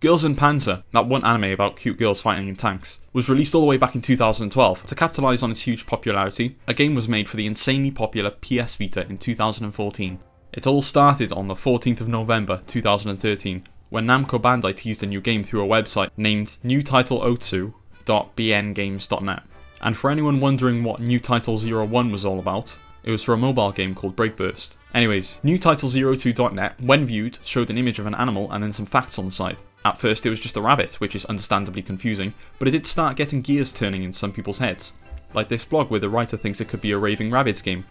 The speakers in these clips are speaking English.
Girls und Panzer, that one anime about cute girls fighting in tanks, was released all the way back in 2012. To capitalise on its huge popularity, a game was made for the insanely popular PS Vita in 2014. It all started on the 14th of November 2013, when Namco Bandai teased a new game through a website named newtitle02.bngames.net. And for anyone wondering what New Title 01 was all about, it was for a mobile game called Breakburst. Anyways, newtitle02.net, when viewed, showed an image of an animal and then some facts on the side. At first it was just a rabbit, which is understandably confusing, but it did start getting gears turning in some people's heads. Like this blog where the writer thinks it could be a Raving Rabbids game.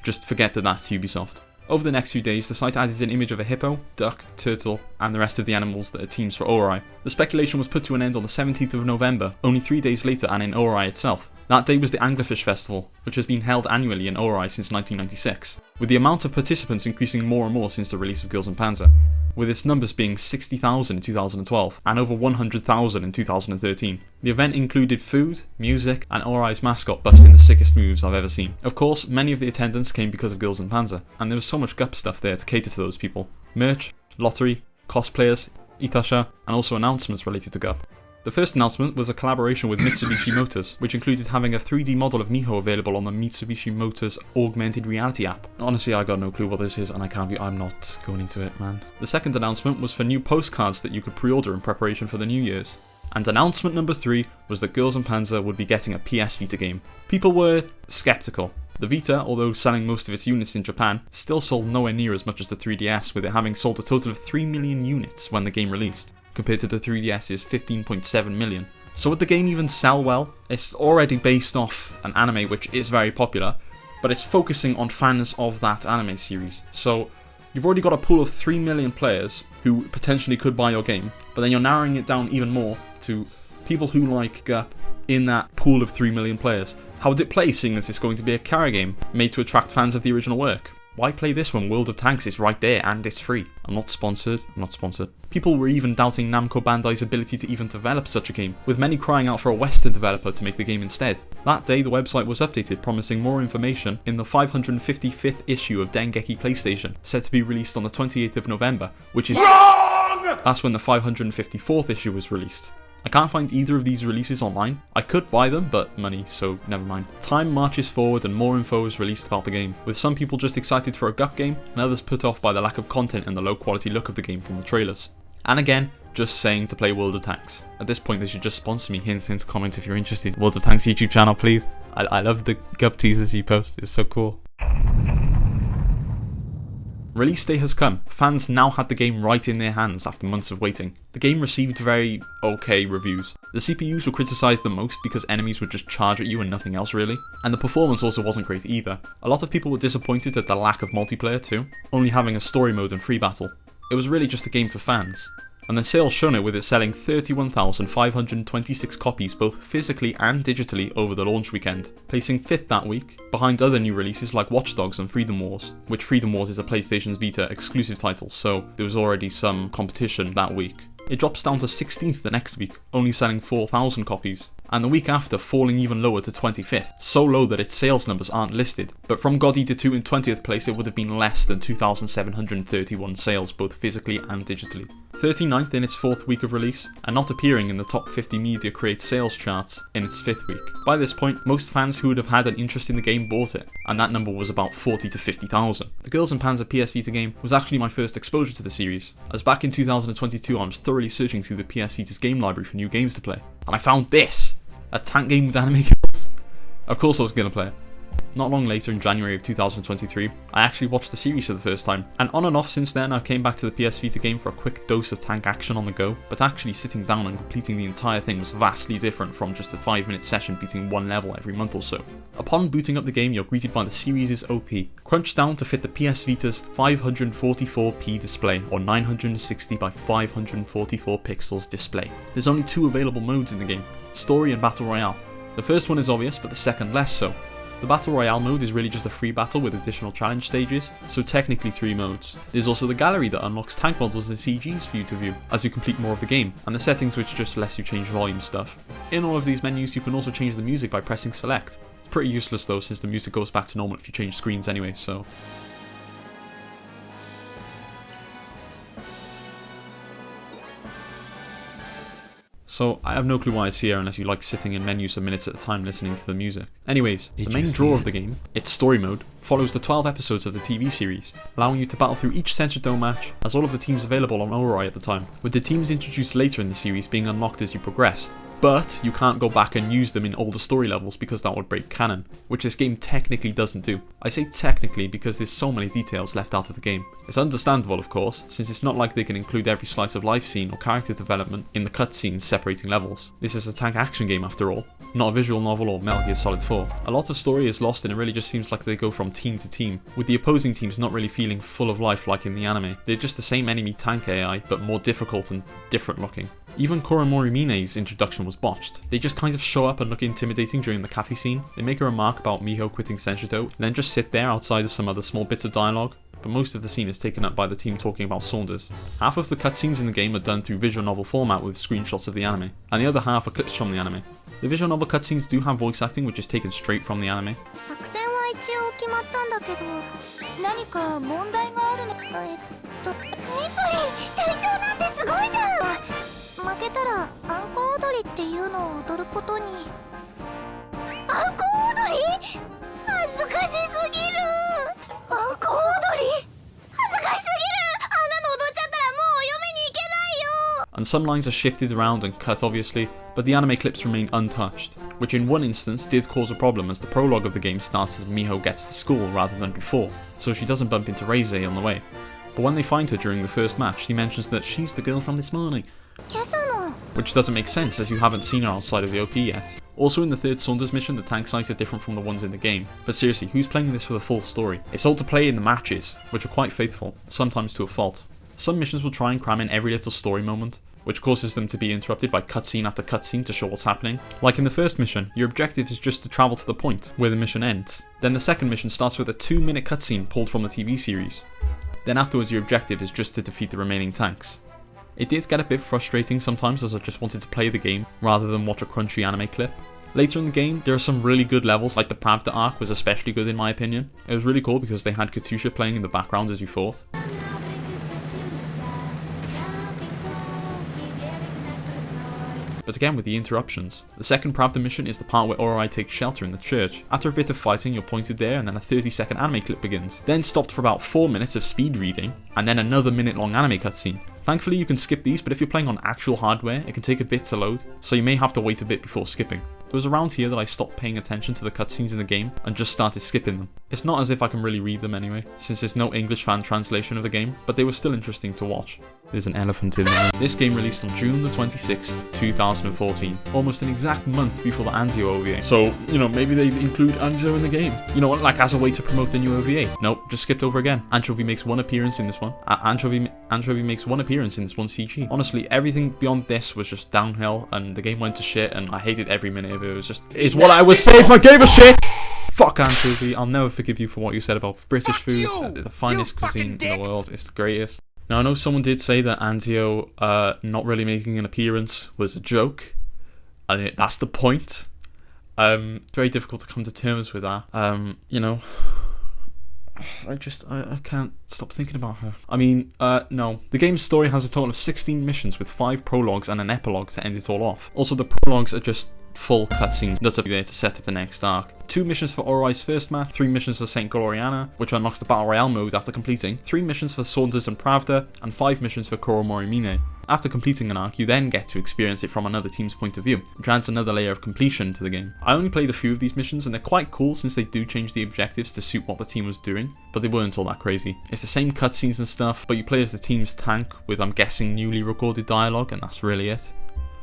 Just forget that that's Ubisoft. Over the next few days, the site added an image of a hippo, duck, turtle, and the rest of the animals that are teams for Ori. The speculation was put to an end on the 17th of November, only 3 days later and in Ori itself. That day was the Anglerfish Festival, which has been held annually in Ori since 1996, with the amount of participants increasing more and more since the release of Girls und Panzer, with its numbers being 60,000 in 2012 and over 100,000 in 2013. The event included food, music, and Ori's mascot busting the sickest moves I've ever seen. Of course, many of the attendants came because of Girls und Panzer, and there was so much gup stuff there to cater to those people. Merch, lottery, cosplayers, itasha, and also announcements related to gup. The first announcement was a collaboration with Mitsubishi Motors, which included having a 3D model of Miho available on the Mitsubishi Motors augmented reality app. Honestly, I got no clue what this is and I'm not going into it, man. The second announcement was for new postcards that you could pre-order in preparation for the New Year's. And announcement number 3 was that Girls und Panzer would be getting a PS Vita game. People were skeptical. The Vita, although selling most of its units in Japan, still sold nowhere near as much as the 3DS, with it having sold a total of 3 million units when the game released, compared to the 3DS's 15.7 million. So would the game even sell well? It's already based off an anime which is very popular, but it's focusing on fans of that anime series. So you've already got a pool of 3 million players who potentially could buy your game, but then you're narrowing it down even more to people who like gup in that pool of 3 million players. How would it play, seeing as it's going to be a Kara game made to attract fans of the original work? Why play this when World of Tanks is right there and it's free? I'm not sponsored. People were even doubting Namco Bandai's ability to even develop such a game, with many crying out for a Western developer to make the game instead. That day the website was updated, promising more information in the 555th issue of Dengeki PlayStation, set to be released on the 28th of November, which is WRONG! That's when the 554th issue was released. I can't find either of these releases online. I could buy them, but money, so never mind. Time marches forward and more info is released about the game, with some people just excited for a gup game, and others put off by the lack of content and the low quality look of the game from the trailers. And again, just saying to play World of Tanks. At this point they should just sponsor me, hint, comment if you're interested. World of Tanks YouTube channel, please. I love the gup teasers you post, it's so cool. Release day has come. Fans now had the game right in their hands after months of waiting. The game received very okay reviews. The CPUs were criticised the most because enemies would just charge at you and nothing else really. And the performance also wasn't great either. A lot of people were disappointed at the lack of multiplayer too, only having a story mode and free battle. It was really just a game for fans. And then sales shown it with it selling 31,526 copies both physically and digitally over the launch weekend, placing 5th that week, behind other new releases like Watch Dogs and Freedom Wars, which Freedom Wars is a PlayStation's Vita exclusive title, so there was already some competition that week. It drops down to 16th the next week, only selling 4,000 copies, and the week after falling even lower to 25th, so low that its sales numbers aren't listed, but from God Eater 2 in 20th place it would have been less than 2,731 sales both physically and digitally. 39th in its 4th week of release, and not appearing in the top 50 media create sales charts in its 5th week. By this point, most fans who would have had an interest in the game bought it, and that number was about 40 to 50,000. The Girls und Panzer PS Vita game was actually my first exposure to the series, as back in 2022 I was thoroughly searching through the PS Vita's game library for new games to play, and I found this! A tank game with anime kills. Of course I was gonna play it. Not long later, in January of 2023, I actually watched the series for the first time, and on and off since then I came back to the PS Vita game for a quick dose of tank action on the go, but actually sitting down and completing the entire thing was vastly different from just a 5-minute session beating one level every month or so. Upon booting up the game, you're greeted by the series' OP, crunched down to fit the PS Vita's 544p display, or 960 by 544 pixels display. There's only 2 available modes in the game, Story and Battle Royale. The first one is obvious, but the second less so. The Battle Royale mode is really just a free battle with additional challenge stages, so technically 3 modes. There's also the gallery that unlocks tank models and CGs for you to view as you complete more of the game, and the settings which just lets you change volume stuff. In all of these menus you can also change the music by pressing select. It's pretty useless though, since the music goes back to normal if you change screens anyway, so... so I have no clue why it's here unless you like sitting in menus for minutes at a time listening to the music. Anyways, the main draw of the game, its story mode, follows the 12 episodes of the TV series, allowing you to battle through each Senshado match as all of the teams available on Ori at the time, with the teams introduced later in the series being unlocked as you progress. But you can't go back and use them in older story levels because that would break canon, which this game technically doesn't do. I say technically because there's so many details left out of the game. It's understandable, of course, since it's not like they can include every slice of life scene or character development in the cutscenes separating levels. This is a tank action game after all, not a visual novel or Metal Gear Solid 4. A lot of story is lost and it really just seems like they go from team to team, with the opposing teams not really feeling full of life like in the anime. They're just the same enemy tank AI, but more difficult and different looking. Even Koromori Mine's introduction was botched. They just kind of show up and look intimidating during the cafe scene. They make a remark about Miho quitting Senshado, then just sit there outside of some other small bits of dialogue, but most of the scene is taken up by the team talking about Saunders. Half of the cutscenes in the game are done through visual novel format with screenshots of the anime, and the other half are clips from the anime. The visual novel cutscenes do have voice acting which is taken straight from the anime. And some lines are shifted around and cut obviously, but the anime clips remain untouched, which in one instance did cause a problem as the prologue of the game starts as Miho gets to school rather than before, so she doesn't bump into Reize on the way. But when they find her during the first match, she mentions that she's the girl from this morning, which doesn't make sense as you haven't seen her outside of the OP yet. Also in the third Saunders mission, the tank sites are different from the ones in the game, but seriously, who's playing this for the full story? It's all to play in the matches, which are quite faithful, sometimes to a fault. Some missions will try and cram in every little story moment, which causes them to be interrupted by cutscene after cutscene to show what's happening. Like in the first mission, your objective is just to travel to the point where the mission ends. Then the second mission starts with a 2-minute cutscene pulled from the TV series. Then afterwards your objective is just to defeat the remaining tanks. It did get a bit frustrating sometimes as I just wanted to play the game rather than watch a crunchy anime clip. Later in the game, there are some really good levels, like the Pravda arc was especially good in my opinion. It was really cool because they had Katusha playing in the background as you fought. But again with the interruptions. The second Pravda mission is the part where Ori takes shelter in the church. After a bit of fighting you're pointed there and then a 30-second anime clip begins. Then stopped for about 4 minutes of speed reading, and then another minute-long anime cutscene. Thankfully you can skip these, but if you're playing on actual hardware it can take a bit to load, so you may have to wait a bit before skipping. It was around here that I stopped paying attention to the cutscenes in the game and just started skipping them. It's not as if I can really read them anyway, since there's no English fan translation of the game, but they were still interesting to watch. There's an elephant in there. This game released on June the 26th, 2014, almost an exact month before the Anzio OVA. So, you know, maybe they'd include Anzio in the game. You know what, like as a way to promote the new OVA. Nope, just skipped over again. Anchovy makes one appearance in this one. Anchovy makes one appearance in this one CG. Honestly, everything beyond this was just downhill, and the game went to shit, and I hated every minute of it. It was just, is what I was saying if I gave a shit! Fuck Anchovy, I'll never forgive you for what you said about British food. The finest cuisine in the world, it's the greatest. Now I know someone did say that Anzio not really making an appearance was a joke, and that's the point. It's very difficult to come to terms with that. You know, I can't stop thinking about her. I mean, no. The game's story has a total of 16 missions with 5 prologues and an epilogue to end it all off. Also, the prologues are just full cutscenes that's up there to set up the next arc. 2 missions for Ori's first match, 3 missions for St. Gloriana, which unlocks the Battle Royale mode after completing, 3 missions for Saunders and Pravda, and 5 missions for Koromori Mine. After completing an arc, you then get to experience it from another team's point of view, which adds another layer of completion to the game. I only played a few of these missions and they're quite cool since they do change the objectives to suit what the team was doing, but they weren't all that crazy. It's the same cutscenes and stuff, but you play as the team's tank with, I'm guessing, newly recorded dialogue, and that's really it.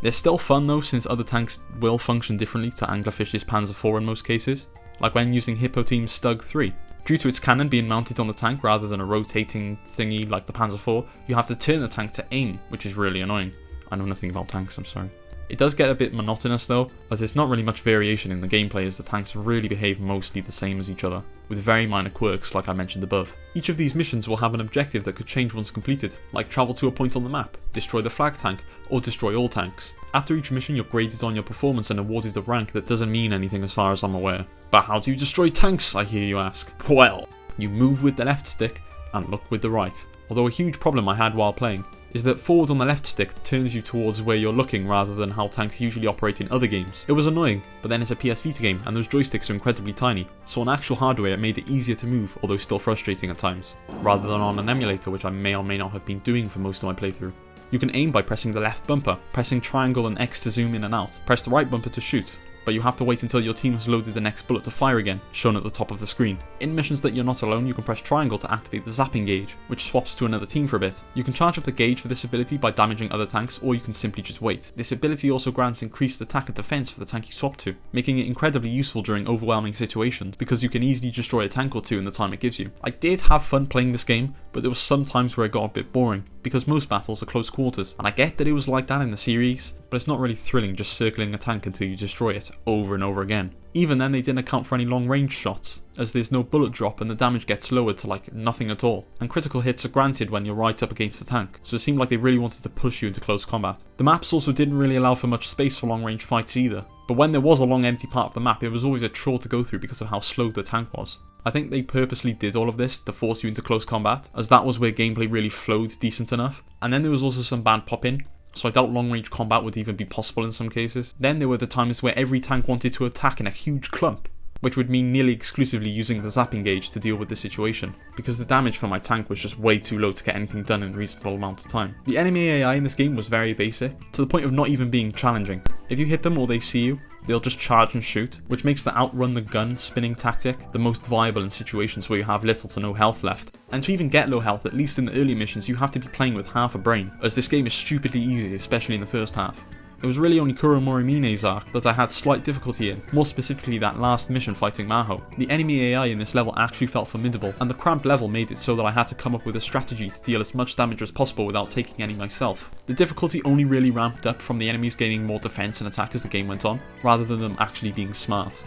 They're still fun though, since other tanks will function differently to Anglerfish's Panzer IV in most cases, like when using Hippo Team's Stug 3. Due to its cannon being mounted on the tank rather than a rotating thingy like the Panzer IV, you have to turn the tank to aim, which is really annoying. I know nothing about tanks, I'm sorry. It does get a bit monotonous though, as there's not really much variation in the gameplay as the tanks really behave mostly the same as each other, with very minor quirks like I mentioned above. Each of these missions will have an objective that could change once completed, like travel to a point on the map, destroy the flag tank, or destroy all tanks. After each mission you're graded on your performance and awarded a rank that doesn't mean anything as far as I'm aware. But how do you destroy tanks, I hear you ask? Well, you move with the left stick and look with the right. Although a huge problem I had while playing is that forward on the left stick turns you towards where you're looking rather than how tanks usually operate in other games. It was annoying, but then it's a PS Vita game and those joysticks are incredibly tiny, so on actual hardware it made it easier to move, although still frustrating at times, rather than on an emulator, which I may or may not have been doing for most of my playthrough. You can aim by pressing the left bumper, pressing triangle and X to zoom in and out, press the right bumper to shoot, but you have to wait until your team has loaded the next bullet to fire again, shown at the top of the screen. In missions that you're not alone, you can press triangle to activate the zapping gauge, which swaps to another team for a bit. You can charge up the gauge for this ability by damaging other tanks, or you can simply just wait. This ability also grants increased attack and defense for the tank you swap to, making it incredibly useful during overwhelming situations, because you can easily destroy a tank or two in the time it gives you. I did have fun playing this game, but there were some times where it got a bit boring, because most battles are close quarters, and I get that it was like that in the series, but it's not really thrilling just circling a tank until you destroy it over and over again. Even then, they didn't account for any long range shots, as there's no bullet drop and the damage gets lowered to like nothing at all, and critical hits are granted when you're right up against the tank, so it seemed like they really wanted to push you into close combat. The maps also didn't really allow for much space for long range fights either, but when there was a long empty part of the map, it was always a chore to go through because of how slow the tank was. I think they purposely did all of this to force you into close combat, as that was where gameplay really flowed decent enough, and then there was also some bad pop-in, so I doubt long range combat would even be possible in some cases. Then there were the times where every tank wanted to attack in a huge clump, which would mean nearly exclusively using the zapping gauge to deal with the situation, because the damage for my tank was just way too low to get anything done in a reasonable amount of time. The enemy AI in this game was very basic, to the point of not even being challenging. If you hit them or they see you, they'll just charge and shoot, which makes the outrun the gun spinning tactic the most viable in situations where you have little to no health left. And to even get low health, at least in the early missions, you have to be playing with half a brain, as this game is stupidly easy, especially in the first half. It was really only Kuro Morimine's arc that I had slight difficulty in, more specifically that last mission fighting Maho. The enemy AI in this level actually felt formidable, and the cramped level made it so that I had to come up with a strategy to deal as much damage as possible without taking any myself. The difficulty only really ramped up from the enemies gaining more defense and attack as the game went on, rather than them actually being smart.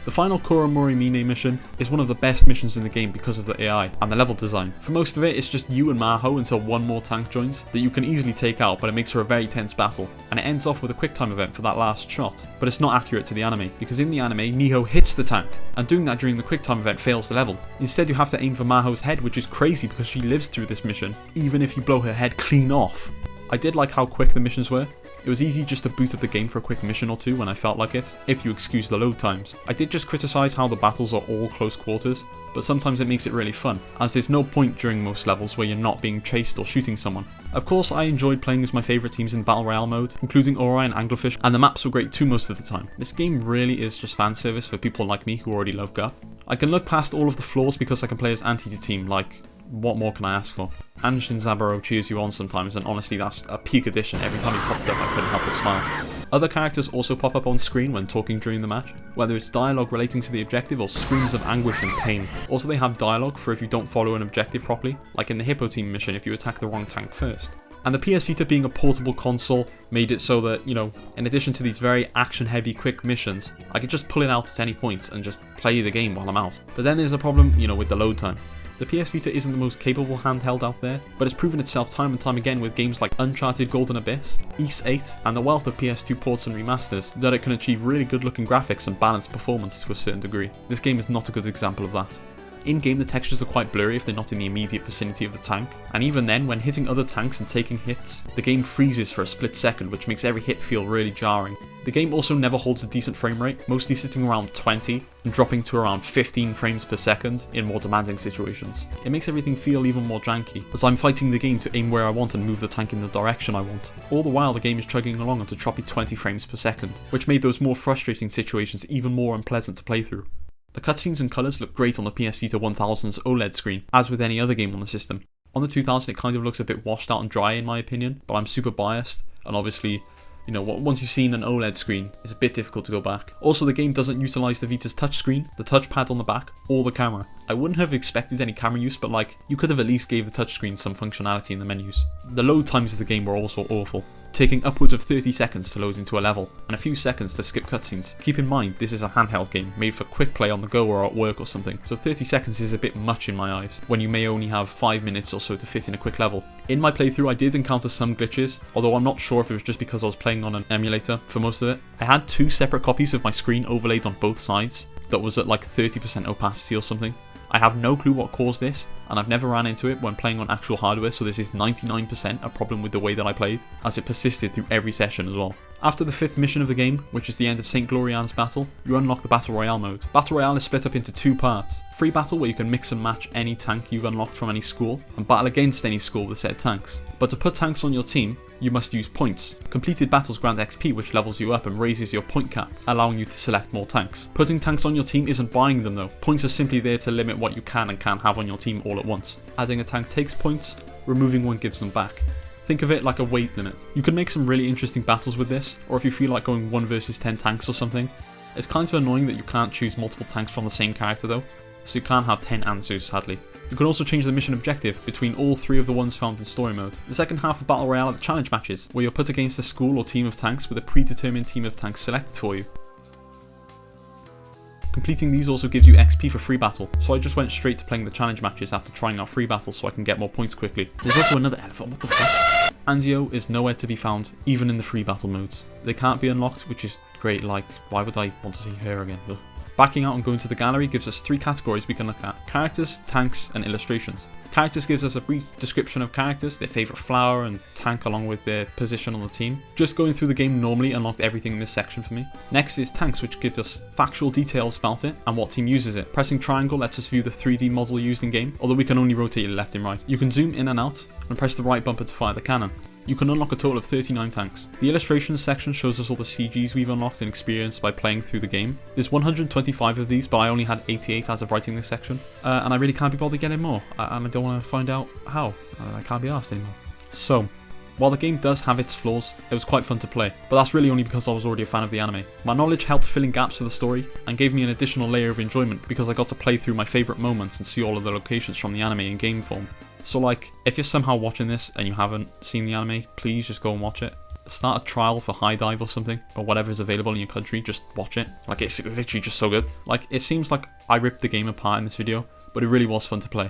The final Kuro Morimine mission is one of the best missions in the game because of the AI and the level design. For most of it, it's just you and Maho until one more tank joins that you can easily take out, but it makes for a very tense battle, and it ends off with a quick time event for that last shot. But it's not accurate to the anime, because in the anime, Miho hits the tank, and doing that during the quick time event fails the level. Instead, you have to aim for Maho's head, which is crazy because she lives through this mission, even if you blow her head clean off. I did like how quick the missions were. It was easy just to boot up the game for a quick mission or two when I felt like it, if you excuse the load times. I did just criticise how the battles are all close quarters, but sometimes it makes it really fun, as there's no point during most levels where you're not being chased or shooting someone. Of course, I enjoyed playing as my favourite teams in Battle Royale mode, including Ori and Anglerfish, and the maps were great too most of the time. This game really is just fan service for people like me who already love GUP. I can look past all of the flaws because I can play as anti team, like, what more can I ask for? Anshin Zaburo cheers you on sometimes, and honestly that's a peak addition. Every time he popped up I couldn't help but smile. Other characters also pop up on screen when talking during the match, whether it's dialogue relating to the objective or screams of anguish and pain. Also they have dialogue for if you don't follow an objective properly, like in the Hippo team mission if you attack the wrong tank first. And the PS Vita being a portable console made it so that, in addition to these very action-heavy quick missions, I could just pull it out at any point and just play the game while I'm out. But then there's a problem, with the load time. The PS Vita isn't the most capable handheld out there, but it's proven itself time and time again with games like Uncharted Golden Abyss, Ys 8, and the wealth of PS2 ports and remasters, that it can achieve really good looking graphics and balanced performance to a certain degree. This game is not a good example of that. In-game the textures are quite blurry if they're not in the immediate vicinity of the tank, and even then when hitting other tanks and taking hits, the game freezes for a split second, which makes every hit feel really jarring. The game also never holds a decent frame rate, mostly sitting around 20 and dropping to around 15 frames per second in more demanding situations. It makes everything feel even more janky, as I'm fighting the game to aim where I want and move the tank in the direction I want. All the while the game is chugging along at a choppy 20 frames per second, which made those more frustrating situations even more unpleasant to play through. The cutscenes and colours look great on the PS Vita 1000's OLED screen, as with any other game on the system. On the 2000 it kind of looks a bit washed out and dry in my opinion, but I'm super biased, and obviously, once you've seen an OLED screen, it's a bit difficult to go back. Also, the game doesn't utilise the Vita's touchscreen, the touchpad on the back, or the camera. I wouldn't have expected any camera use, but you could have at least gave the touchscreen some functionality in the menus. The load times of the game were also awful, taking upwards of 30 seconds to load into a level, and a few seconds to skip cutscenes. Keep in mind, this is a handheld game, made for quick play on the go or at work or something, so 30 seconds is a bit much in my eyes, when you may only have 5 minutes or so to fit in a quick level. In my playthrough I did encounter some glitches, although I'm not sure if it was just because I was playing on an emulator for most of it. I had 2 separate copies of my screen overlaid on both sides, that was at 30% opacity or something. I have no clue what caused this, and I've never ran into it when playing on actual hardware, so this is 99% a problem with the way that I played, as it persisted through every session as well. After the 5th mission of the game, which is the end of St. Glorian's battle, you unlock the Battle Royale mode. Battle Royale is split up into 2 parts. Free battle, where you can mix and match any tank you've unlocked from any school, and battle against any school with a set of tanks. But to put tanks on your team, you must use points. Completed battles grant XP, which levels you up and raises your point cap, allowing you to select more tanks. Putting tanks on your team isn't buying them though. Points are simply there to limit what you can and can't have on your team all at once. Adding a tank takes points, removing one gives them back. Think of it like a weight limit. You can make some really interesting battles with this, or if you feel like going 1 versus 10 tanks or something. It's kind of annoying that you can't choose multiple tanks from the same character though, so you can't have 10 answers sadly. You can also change the mission objective between all 3 of the ones found in story mode. The second half of Battle Royale are the challenge matches, where you're put against a school or team of tanks with a predetermined team of tanks selected for you. Completing these also gives you XP for free battle, so I just went straight to playing the challenge matches after trying out free battle so I can get more points quickly. There's also another elephant, what the fuck? Anzio is nowhere to be found, even in the free battle modes. They can't be unlocked, which is great, like, why would I want to see her again? Ugh. Backing out and going to the gallery gives us 3 categories we can look at: characters, tanks, and illustrations. Characters gives us a brief description of characters, their favourite flower and tank along with their position on the team. Just going through the game normally unlocked everything in this section for me. Next is tanks, which gives us factual details about it and what team uses it. Pressing triangle lets us view the 3D model used in game, although we can only rotate it left and right. You can zoom in and out and press the right bumper to fire the cannon. You can unlock a total of 39 tanks. The illustrations section shows us all the CGs we've unlocked and experienced by playing through the game. There's 125 of these, but I only had 88 as of writing this section. And I really can't be bothered getting more, and I don't want to find out how. I can't be asked anymore. So, while the game does have its flaws, it was quite fun to play, but that's really only because I was already a fan of the anime. My knowledge helped fill in gaps for the story, and gave me an additional layer of enjoyment because I got to play through my favourite moments and see all of the locations from the anime in game form. So like, if you're somehow watching this and you haven't seen the anime, please just go and watch it. Start a trial for High Dive or something, or whatever is available in your country, just watch it. Like, it's literally just so good. Like, it seems like I ripped the game apart in this video, but it really was fun to play.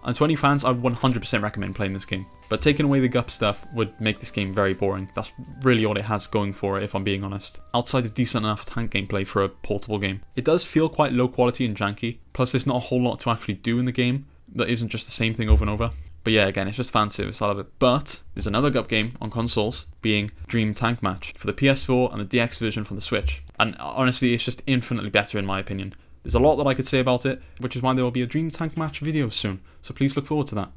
And to any fans, I would 100% recommend playing this game. But taking away the gup stuff would make this game very boring. That's really all it has going for it, if I'm being honest. Outside of decent enough tank gameplay for a portable game. It does feel quite low quality and janky, plus there's not a whole lot to actually do in the game that isn't just the same thing over and over. But yeah, again, it's just fan service, I love it. But there's another gup game on consoles, being Dream Tank Match for the PS4 and the DX version for the Switch. And honestly, it's just infinitely better in my opinion. There's a lot that I could say about it, which is why there will be a Dream Tank Match video soon, so please look forward to that.